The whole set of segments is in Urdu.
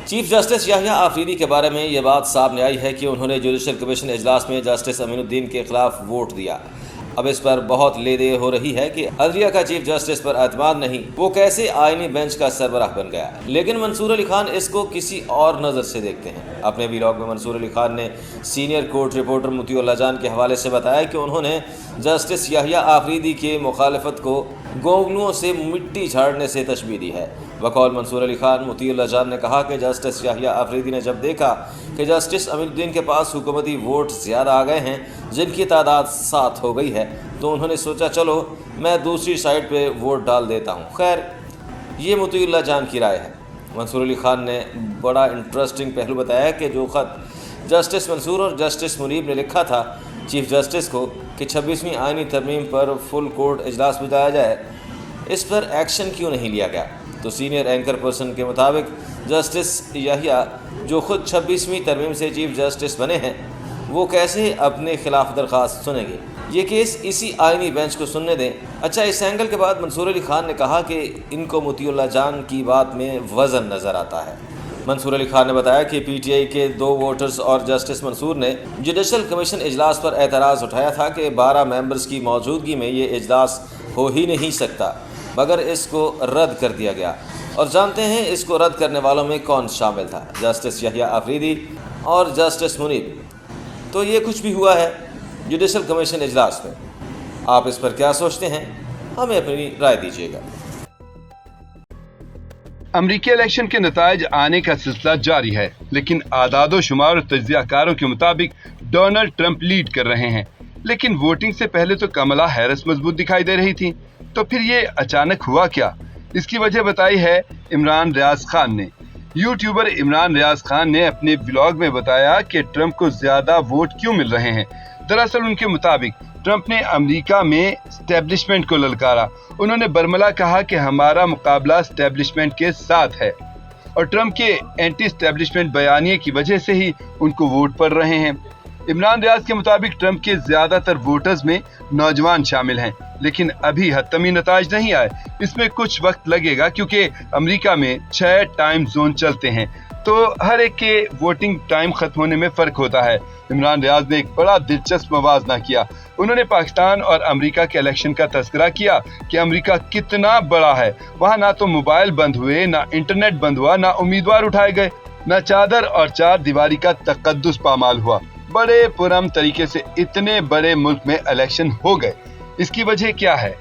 چیف جسٹس یحییٰ آفریدی کے بارے میں یہ بات سامنے آئی ہے کہ انہوں نے جوڈیشل کمیشن اجلاس میں جسٹس امین الدین کے خلاف ووٹ دیا۔ اب اس پر بہت لے دے ہو رہی ہے کہ عدلیہ کا چیف جسٹس پر اعتماد نہیں، وہ کیسے آئینی بینچ کا سربراہ بن گیا۔ لیکن منصور علی خان اس کو کسی اور نظر سے دیکھتے ہیں۔ اپنے ویلاگ میں منصور علی خان نے سینئر کورٹ رپورٹر مطیع اللہ جان کے حوالے سے بتایا کہ انہوں نے جسٹس یحییٰ آفریدی کے مخالفت کو گونگنوؤں سے مٹی جھاڑنے سے تشبیہ دی ہے۔ بقول منصور علی خان، مطیع اللہ جان نے کہا کہ جسٹس یحییٰ آفریدی نے جب دیکھا کہ جسٹس امین الدین کے پاس حکومتی ووٹ زیادہ آ گئے ہیں، جن کی تعداد 7 ہو گئی ہے، تو انہوں نے سوچا چلو میں دوسری سائڈ پہ ووٹ ڈال دیتا ہوں۔ خیر، یہ مطیع اللہ جان کی رائے ہے۔ منصور علی خان نے بڑا انٹرسٹنگ پہلو بتایا کہ جو خط جسٹس منصور اور جسٹس منیب نے لکھا تھا چیف جسٹس کو کہ 26ویں آئینی ترمیم پر فل کورٹ اجلاس بجایا جائے، اس پر ایکشن کیوں نہیں لیا گیا؟ تو سینئر اینکر پرسن کے مطابق جسٹس یحییٰ جو خود 26ویں ترمیم سے چیف جسٹس بنے ہیں، وہ کیسے اپنے خلاف درخواست سنیں گے؟ یہ کیس اسی آئینی بینچ کو سننے دیں۔ اچھا، اس اینگل کے بعد منصور علی خان نے کہا کہ ان کو مطیع اللہ جان کی بات میں وزن نظر آتا ہے۔ منصور علی خان نے بتایا کہ پی ٹی آئی کے 2 ووٹرز اور جسٹس منصور نے جوڈیشل کمیشن اجلاس پر اعتراض اٹھایا تھا کہ 12 ممبرز کی موجودگی میں یہ اجلاس ہو ہی نہیں سکتا، مگر اس کو رد کر دیا گیا۔ اور جانتے ہیں اس کو رد کرنے والوں میں کون شامل تھا؟ جسٹس یحییٰ آفریدی اور جسٹس منیب۔ تو یہ کچھ بھی ہوا ہے جوڈیشل کمیشن اجلاس میں۔ آپ اس پر کیا سوچتے ہیں؟ ہمیں اپنی رائے دیجیے گا۔ امریکی الیکشن کے نتائج آنے کا سلسلہ جاری ہے، لیکن اعداد و شمار اور تجزیہ کاروں کے مطابق ڈونلڈ ٹرمپ لیڈ کر رہے ہیں۔ لیکن ووٹنگ سے پہلے تو کملا ہیرس مضبوط دکھائی دے رہی تھی، تو پھر یہ اچانک ہوا کیا؟ اس کی وجہ بتائی ہے عمران ریاض خان نے۔ یوٹیوبر عمران ریاض خان نے اپنے ولاگ میں بتایا کہ ٹرمپ کو زیادہ ووٹ کیوں مل رہے ہیں۔ دراصل ان کے مطابق ٹرمپ نے امریکہ میں اسٹیبلشمنٹ کو للکارا۔ انہوں نے برملا کہا کہ ہمارا مقابلہ اسٹیبلشمنٹ کے ساتھ ہے، اور ٹرمپ کے اینٹی اسٹیبلشمنٹ بیانیے کی وجہ سے ہی ان کو ووٹ پڑ رہے ہیں۔ عمران ریاض کے مطابق ٹرمپ کے زیادہ تر ووٹرز میں نوجوان شامل ہیں، لیکن ابھی حتمی نتائج نہیں آئے۔ اس میں کچھ وقت لگے گا کیونکہ امریکہ میں 6 ٹائم زون چلتے ہیں، تو ہر ایک کے ووٹنگ ٹائم ختم ہونے میں فرق ہوتا ہے۔ عمران ریاض نے ایک بڑا دلچسپ موازنہ کیا۔ انہوں نے پاکستان اور امریکہ کے الیکشن کا تذکرہ کیا کہ امریکہ کتنا بڑا ہے۔ وہاں نہ تو موبائل بند ہوئے، نہ انٹرنیٹ بند ہوا، نہ امیدوار اٹھائے گئے، نہ چادر اور 4 دیواری کا تقدس پامال ہوا۔ بڑے پرامن طریقے سے اتنے بڑے ملک میں الیکشن ہو گئے۔ اس کی وجہ کیا ہے؟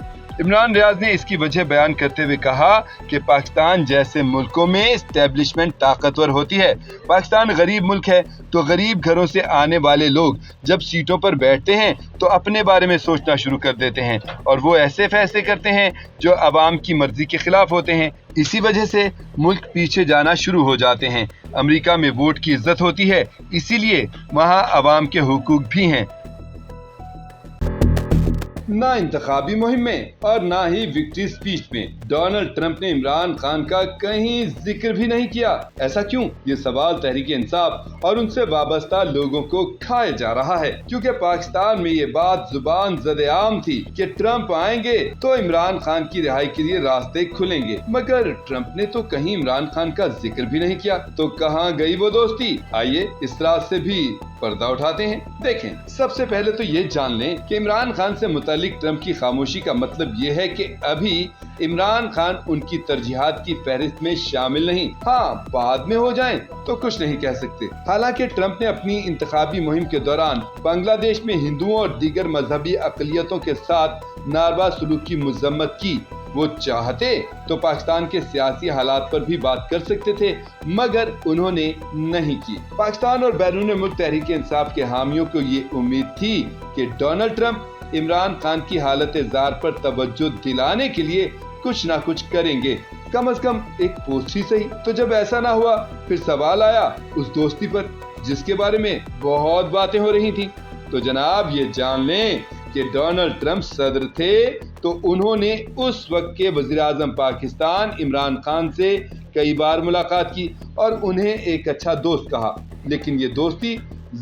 عمران ریاض نے اس کی وجہ بیان کرتے ہوئے کہا کہ پاکستان جیسے ملکوں میں اسٹیبلشمنٹ طاقتور ہوتی ہے۔ پاکستان غریب ملک ہے، تو غریب گھروں سے آنے والے لوگ جب سیٹوں پر بیٹھتے ہیں تو اپنے بارے میں سوچنا شروع کر دیتے ہیں، اور وہ ایسے فیصلے کرتے ہیں جو عوام کی مرضی کے خلاف ہوتے ہیں۔ اسی وجہ سے ملک پیچھے جانا شروع ہو جاتے ہیں۔ امریکہ میں ووٹ کی عزت ہوتی ہے، اسی لیے وہاں عوام کے حقوق بھی ہیں۔ نہ انتخابی مہم میں اور نہ ہی وکٹری اسپیچ میں ڈونلڈ ٹرمپ نے عمران خان کا کہیں ذکر بھی نہیں کیا۔ ایسا کیوں؟ یہ سوال تحریک انصاف اور ان سے وابستہ لوگوں کو کھائے جا رہا ہے، کیونکہ پاکستان میں یہ بات زبان زد عام تھی کہ ٹرمپ آئیں گے تو عمران خان کی رہائی کے لیے راستے کھلیں گے، مگر ٹرمپ نے تو کہیں عمران خان کا ذکر بھی نہیں کیا۔ تو کہاں گئی وہ دوستی؟ آئیے اس راز سے بھی پردہ اٹھاتے ہیں۔ دیکھیں، سب سے پہلے تو یہ جان لیں کہ عمران خان سے متعلق ٹرمپ کی خاموشی کا مطلب یہ ہے کہ ابھی عمران خان ان کی ترجیحات کی فہرست میں شامل نہیں۔ ہاں، بعد میں ہو جائیں تو کچھ نہیں کہہ سکتے۔ حالانکہ ٹرمپ نے اپنی انتخابی مہم کے دوران بنگلہ دیش میں ہندوؤں اور دیگر مذہبی اقلیتوں کے ساتھ ناروا سلوک کی مذمت کی۔ وہ چاہتے تو پاکستان کے سیاسی حالات پر بھی بات کر سکتے تھے، مگر انہوں نے نہیں کی۔ پاکستان اور بیرون ملک تحریک انصاف کے حامیوں کو یہ امید تھی کہ ڈونلڈ ٹرمپ عمران خان کی حالت زار پر توجہ دلانے کے لیے کچھ نہ کچھ کریں گے، کم از کم ایک پوسٹ ہی صحیح۔ تو جب ایسا نہ ہوا، پھر سوال آیا اس دوستی پر جس کے بارے میں بہت باتیں ہو رہی تھیں۔ تو جناب یہ جان لیں کہ ڈونلڈ ٹرمپ صدر تھے تو انہوں نے اس وقت کے وزیر اعظم پاکستان عمران خان سے کئی بار ملاقات کی اور انہیں ایک اچھا دوست کہا، لیکن یہ دوستی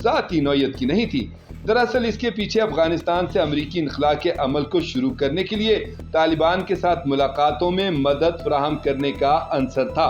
ذاتی نوعیت کی نہیں تھی۔ دراصل اس کے پیچھے افغانستان سے امریکی انخلاء کے عمل کو شروع کرنے کے لیے طالبان کے ساتھ ملاقاتوں میں مدد فراہم کرنے کا عنصر تھا۔